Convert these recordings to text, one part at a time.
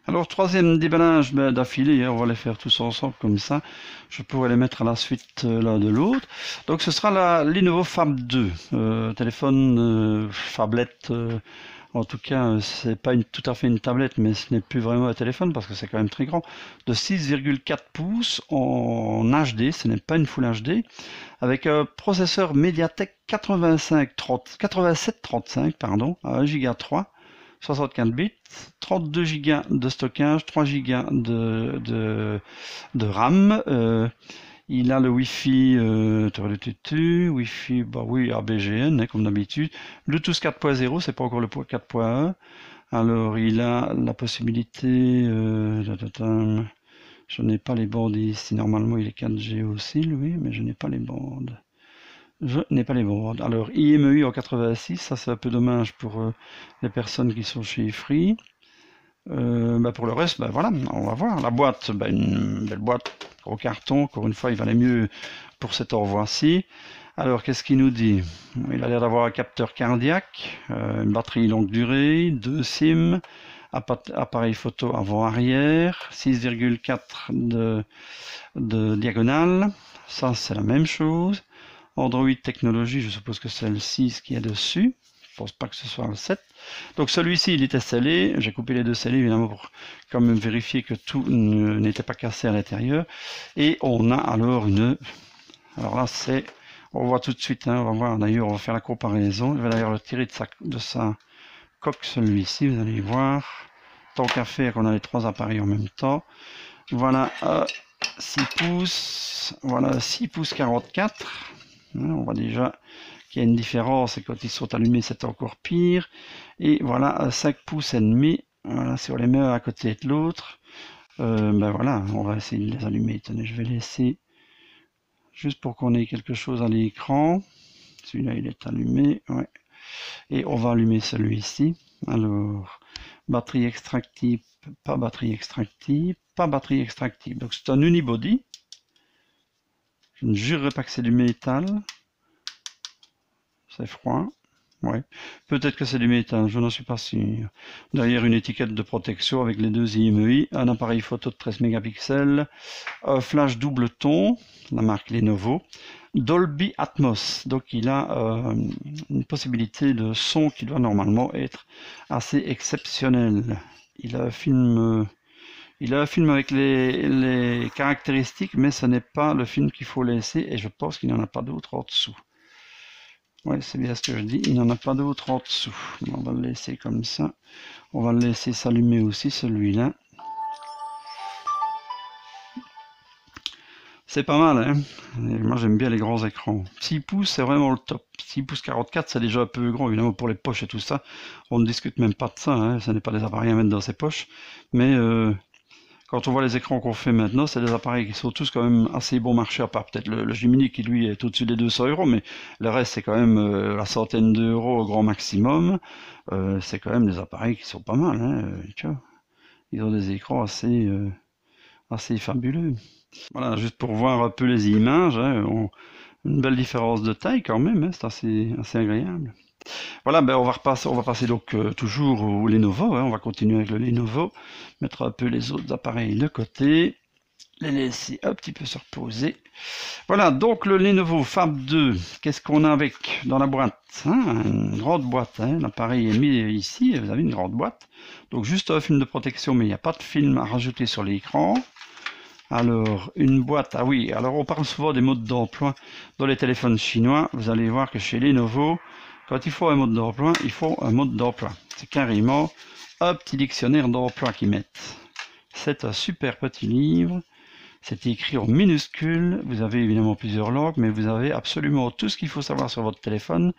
Alors, troisième déballage d'affilée, hein, on va les faire tous ensemble comme ça. Je pourrais les mettre à la suite l'un de l'autre. Donc, ce sera la Lenovo Fab 2, téléphone phablette. En tout cas, c'est pas tout à fait une tablette, mais ce n'est plus vraiment un téléphone parce que c'est quand même très grand. De 6,4 pouces en HD, ce n'est pas une Full HD, avec un processeur MediaTek 8735, pardon, à 1 Go 3. 64 bits, 32 Go de stockage, 3 Go de RAM. Il a le Wi-Fi, Wi-Fi, bah oui, ABGN, hein, comme d'habitude. Bluetooth 4.0, c'est pas encore le 4.1. Alors, il a la possibilité, je n'ai pas les bandes ici. Normalement, il est 4G aussi, lui, mais je n'ai pas les bandes. Je n'ai pas les bandes. Alors, IMEI en 86, ça c'est un peu dommage pour les personnes qui sont chez Free. Pour le reste, voilà, on va voir. La boîte, une belle boîte, gros carton. Encore une fois, il valait mieux pour cet envoi-ci. Alors, qu'est-ce qu'il nous dit? Il a l'air d'avoir un capteur cardiaque, une batterie longue durée, 2 SIM, appareil photo avant-arrière, 6,4 de diagonale. Ça, c'est la même chose. Android technologie, je suppose que c'est le 6 qui est dessus. Je pense pas que ce soit le 7. Donc celui-ci, il était scellé. J'ai coupé les deux scellés, évidemment, pour quand même vérifier que tout n'était pas cassé à l'intérieur. Et on a alors une... Alors là, c'est... On voit tout de suite, hein, on va voir, d'ailleurs, on va faire la comparaison. Je vais d'ailleurs le tirer de sa coque, celui-ci, vous allez voir. Tant qu'à faire qu'on a les trois appareils en même temps. Voilà 6 pouces. Voilà 6 pouces 44. On voit déjà qu'il y a une différence et quand ils sont allumés c'est encore pire. Et voilà 5 pouces et demi. Voilà, si on les met à côté de l'autre, voilà, on va essayer de les allumer. Tenez, je vais laisser juste pour qu'on ait quelque chose à l'écran. Celui-là il est allumé, ouais. Et on va allumer celui-ci. Alors, batterie extractive, pas batterie extractive, pas batterie extractive. Donc c'est un unibody. Je ne jurerai pas que c'est du métal. C'est froid. Ouais. Peut-être que c'est du métal, je n'en suis pas sûr. Derrière une étiquette de protection avec les deux IMEI, un appareil photo de 13 mégapixels, un flash double ton, la marque Lenovo, Dolby Atmos. Donc il a une possibilité de son qui doit normalement être assez exceptionnelle. Il a un film... avec les caractéristiques, mais ce n'est pas le film qu'il faut laisser, et je pense qu'il n'y en a pas d'autre en dessous. Ouais, c'est bien ce que je dis, il n'y en a pas d'autre en dessous. On va le laisser comme ça. On va le laisser s'allumer aussi, celui-là. C'est pas mal, hein. Et moi, j'aime bien les grands écrans. 6 pouces, c'est vraiment le top. 6 pouces 44, c'est déjà un peu grand, évidemment, pour les poches et tout ça. On ne discute même pas de ça, hein. Ce n'est pas des appareils à mettre dans ses poches. Mais quand on voit les écrans qu'on fait maintenant, c'est des appareils qui sont tous quand même assez bon marché, à part peut-être le Gemini qui lui est au-dessus des 200 €, mais le reste c'est quand même la centaine d'euros au grand maximum. C'est quand même des appareils qui sont pas mal, hein, tu vois. Ils ont des écrans assez fabuleux. Voilà, juste pour voir un peu les images, hein, une belle différence de taille quand même, hein, c'est assez agréable. Voilà, on va passer donc toujours au Lenovo, hein, on va continuer avec le Lenovo, mettre un peu les autres appareils de côté, les laisser un petit peu se reposer. Voilà, donc le Lenovo Fab 2, qu'est-ce qu'on a avec dans la boîte, hein? Une grande boîte, hein, l'appareil est mis ici, vous avez une grande boîte, donc juste un film de protection, mais il n'y a pas de film à rajouter sur l'écran. Alors, une boîte, ah oui, alors on parle souvent des modes d'emploi dans les téléphones chinois, vous allez voir que chez Lenovo, quand il faut un mode d'emploi, il faut un mode d'emploi. C'est carrément un petit dictionnaire d'emploi qu'ils mettent. C'est un super petit livre. C'est écrit en minuscules. Vous avez évidemment plusieurs langues, mais vous avez absolument tout ce qu'il faut savoir sur votre téléphone.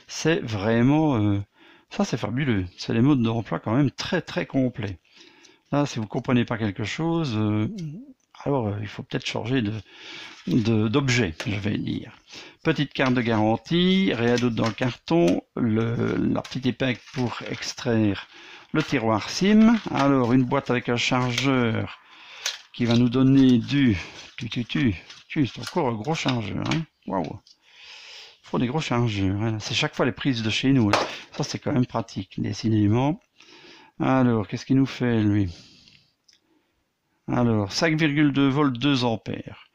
C'est vraiment... ça, c'est fabuleux. C'est les modes d'emploi quand même très très complets. Là, si vous ne comprenez pas quelque chose, alors il faut peut-être changer d'objet, je vais dire. Petite carte de garantie, rien d'autre dans le carton, la petite épingle pour extraire le tiroir SIM. Alors une boîte avec un chargeur qui va nous donner c'est encore un gros chargeur, hein. Waouh. Il faut des gros chargeurs, hein. C'est chaque fois les prises de chez nous. Ça c'est quand même pratique, décidément. Alors, qu'est-ce qu'il nous fait lui? Alors, 5,2 volts, 2 ampères.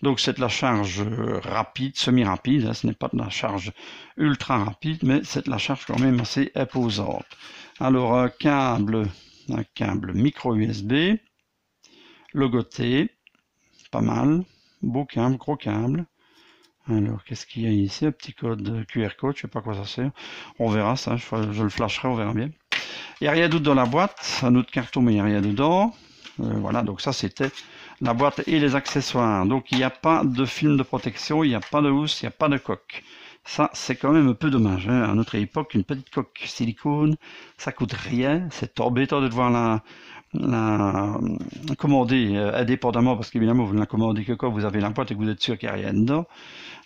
Donc c'est de la charge rapide, semi-rapide, hein, ce n'est pas de la charge ultra rapide, mais c'est de la charge quand même assez imposante. Alors un câble micro USB, logoté, pas mal, beau câble, gros câble. Alors qu'est-ce qu'il y a ici? Un petit code QR code, je sais pas à quoi ça sert. On verra ça, je le flasherai, on verra bien. Il n'y a rien d'autre dans la boîte, un autre carton mais il n'y a rien dedans. Voilà, donc ça c'était la boîte et les accessoires. Donc il n'y a pas de film de protection, il n'y a pas de housse, il n'y a pas de coque. Ça c'est quand même un peu dommage. Hein. À notre époque, une petite coque silicone, ça coûte rien. C'est embêtant de devoir la commander indépendamment parce qu'évidemment vous ne la commandez que quand vous avez la boîte et que vous êtes sûr qu'il n'y a rien dedans.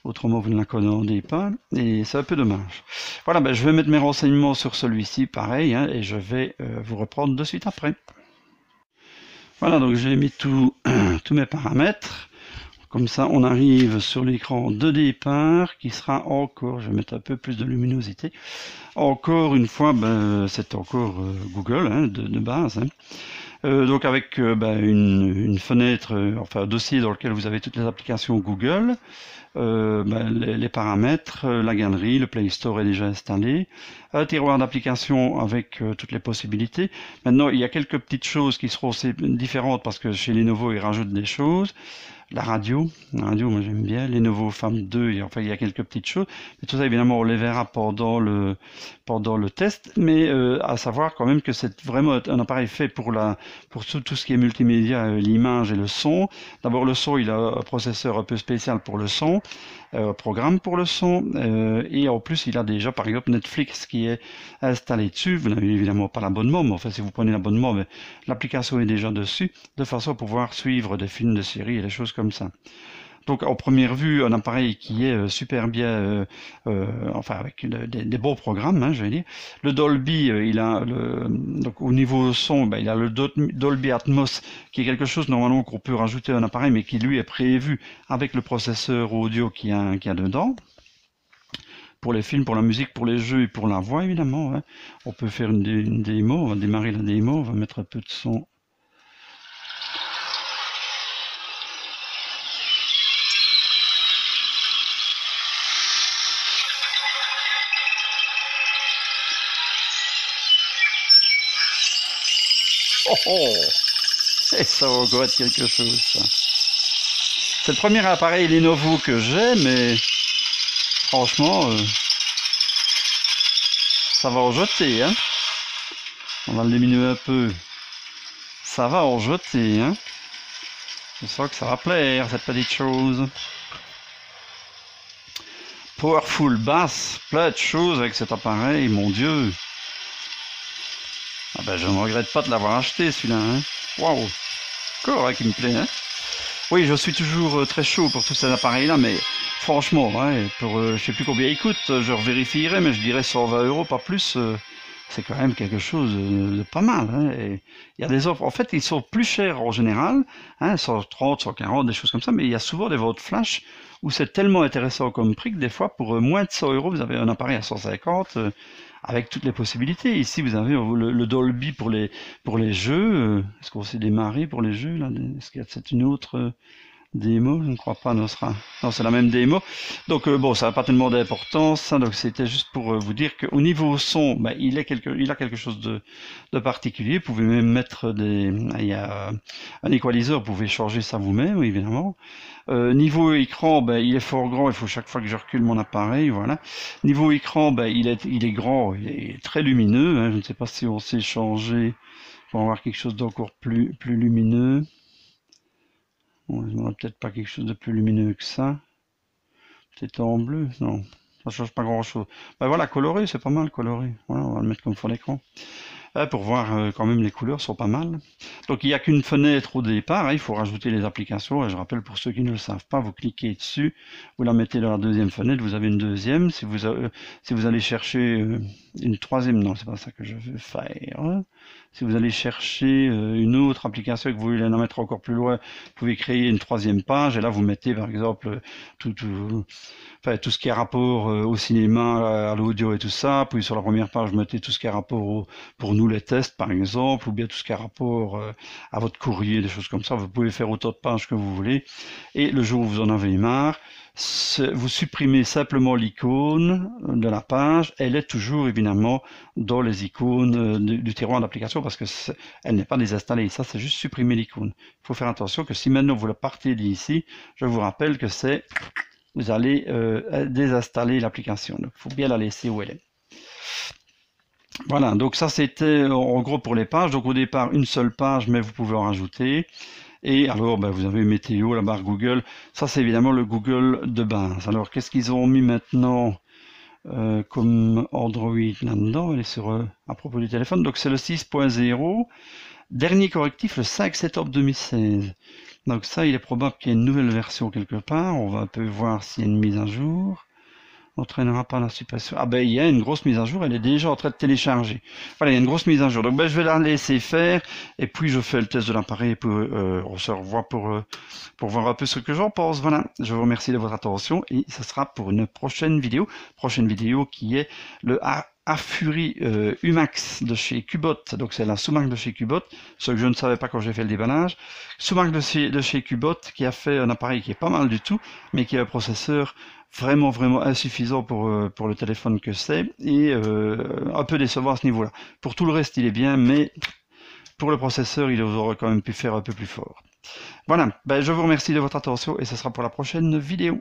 Autrement vous ne la commandez pas et c'est un peu dommage. Voilà, ben, je vais mettre mes renseignements sur celui-ci, pareil, hein, et je vais vous reprendre de suite après. Voilà, donc j'ai mis tous mes paramètres. Comme ça, on arrive sur l'écran de départ qui sera encore, je vais mettre un peu plus de luminosité. Encore une fois, ben, c'est encore Google hein, de base. Hein. Donc avec une fenêtre, enfin un dossier dans lequel vous avez toutes les applications Google, les paramètres, la galerie, le Play Store est déjà installé, un tiroir d'applications avec toutes les possibilités. Maintenant, il y a quelques petites choses qui seront différentes parce que chez Lenovo, ils rajoutent des choses. La radio, moi j'aime bien, Lenovo Femme 2, et enfin il y a quelques petites choses, mais tout ça évidemment on les verra pendant le test, mais à savoir quand même que c'est vraiment un appareil fait pour tout ce qui est multimédia, l'image et le son. D'abord le son, il a un processeur un peu spécial pour le son, programme pour le son, et en plus il a déjà par exemple Netflix qui est installé dessus. Vous n'avez évidemment pas l'abonnement, mais enfin si vous prenez l'abonnement, l'application est déjà dessus, de façon à pouvoir suivre des films, des séries et des choses comme ça. Donc en première vue, un appareil qui est super bien, enfin avec des bons programmes, hein, je vais dire. Le Dolby, donc au niveau son, il a le Dolby Atmos, qui est quelque chose normalement qu'on peut rajouter à un appareil, mais qui lui est prévu avec le processeur audio qu'il y a dedans. Pour les films, pour la musique, pour les jeux et pour la voix évidemment. Hein. On peut faire une démo, on va démarrer la démo, on va mettre un peu de son. Oh oh! Et ça va encore être quelque chose, ça. C'est le premier appareil Lenovo que j'ai, mais franchement, ça va en jeter, hein. On va le diminuer un peu. Ça va en jeter, hein. Je sens que ça va plaire, cette petite chose. Powerful Bass, plein de choses avec cet appareil, mon Dieu. Ah ben, je ne regrette pas de l'avoir acheté, celui-là, hein. Waouh! Encore, hein, qui me plaît, hein. Oui, je suis toujours très chaud pour tous ces appareils-là, mais franchement, ouais, pour je sais plus combien ils coûtent, je revérifierai, mais je dirais 120 €, pas plus. C'est quand même quelque chose de pas mal. Hein, et il y a des offres, en fait, ils sont plus chers en général, hein, 130, 140, des choses comme ça, mais il y a souvent des ventes flash où c'est tellement intéressant comme prix que des fois, pour moins de 100 €, vous avez un appareil à 150 avec toutes les possibilités. Ici, vous avez le Dolby pour les jeux. Est-ce qu'on s'est démarré pour les jeux là? Est-ce qu'il y a peut-être une autre démo? Je ne crois pas. Non, c'est la même démo. Donc bon, ça n'a pas tellement d'importance. Hein, donc c'était juste pour vous dire qu'au niveau son, il a quelque chose de particulier. Vous pouvez même mettre il y a un équaliseur. Vous pouvez changer ça vous-même, évidemment. Niveau écran, il est fort grand, il faut chaque fois que je recule mon appareil, voilà. Niveau écran, il est grand, il est très lumineux, hein, je ne sais pas si on sait changer pour avoir quelque chose d'encore plus lumineux. Bon, je n'aurais peut-être pas quelque chose de plus lumineux que ça. Peut-être en bleu, non, ça change pas grand-chose. Voilà, coloré, c'est pas mal coloré, voilà, on va le mettre comme fond d'écran. Pour voir quand même les couleurs sont pas mal. Donc il n'y a qu'une fenêtre au départ, hein, il faut rajouter les applications, et je rappelle pour ceux qui ne le savent pas, vous cliquez dessus, vous la mettez dans la deuxième fenêtre, vous avez une deuxième, si vous allez chercher une troisième, non c'est pas ça que je veux faire, hein. Si vous allez chercher une autre application et que vous voulez la mettre encore plus loin, vous pouvez créer une troisième page et là vous mettez par exemple enfin, tout ce qui est rapport au cinéma, à l'audio et tout ça. Puis sur la première page, vous mettez tout ce qui est rapport pour nous les tests par exemple, ou bien tout ce qui est rapport à votre courrier, des choses comme ça. Vous pouvez faire autant de pages que vous voulez. Et le jour où vous en avez marre, vous supprimez simplement l'icône de la page. Elle est toujours évidemment dans les icônes du tiroir d'application parce que elle n'est pas désinstallée. Ça, c'est juste supprimer l'icône. Il faut faire attention que si maintenant vous la partez d'ici, je vous rappelle que vous allez désinstaller l'application. Donc, il faut bien la laisser où elle est. Voilà, donc ça c'était en gros pour les pages. Donc au départ, une seule page, mais vous pouvez en rajouter. Et alors, ben, vous avez météo, la barre Google. Ça, c'est évidemment le Google de base. Alors, qu'est-ce qu'ils ont mis maintenant comme Android là-dedans? Elle est sur, à propos du téléphone. Donc, c'est le 6.0. Dernier correctif, le 5 septembre 2016. Donc ça, il est probable qu'il y ait une nouvelle version quelque part. On va un peu voir s'il y a une mise à jour. Entraînera pas la suppression. Ah ben il y a une grosse mise à jour, elle est déjà en train de télécharger. Voilà, il y a une grosse mise à jour. Donc ben, je vais la laisser faire et puis je fais le test de l'appareil et puis on se revoit pour voir un peu ce que j'en pense. Voilà, je vous remercie de votre attention et ce sera pour une prochaine vidéo. Prochaine vidéo qui est le Afuri Umax de chez Cubot. Donc c'est la sous-marque de chez Cubot, ce que je ne savais pas quand j'ai fait le déballage. Sous-marque de chez Cubot qui a fait un appareil qui est pas mal du tout, mais qui a un processeur vraiment insuffisant pour le téléphone que c'est et un peu décevant à ce niveau-là. Pour tout le reste, il est bien, mais pour le processeur, il aurait quand même pu faire un peu plus fort. Voilà, ben, je vous remercie de votre attention et ce sera pour la prochaine vidéo.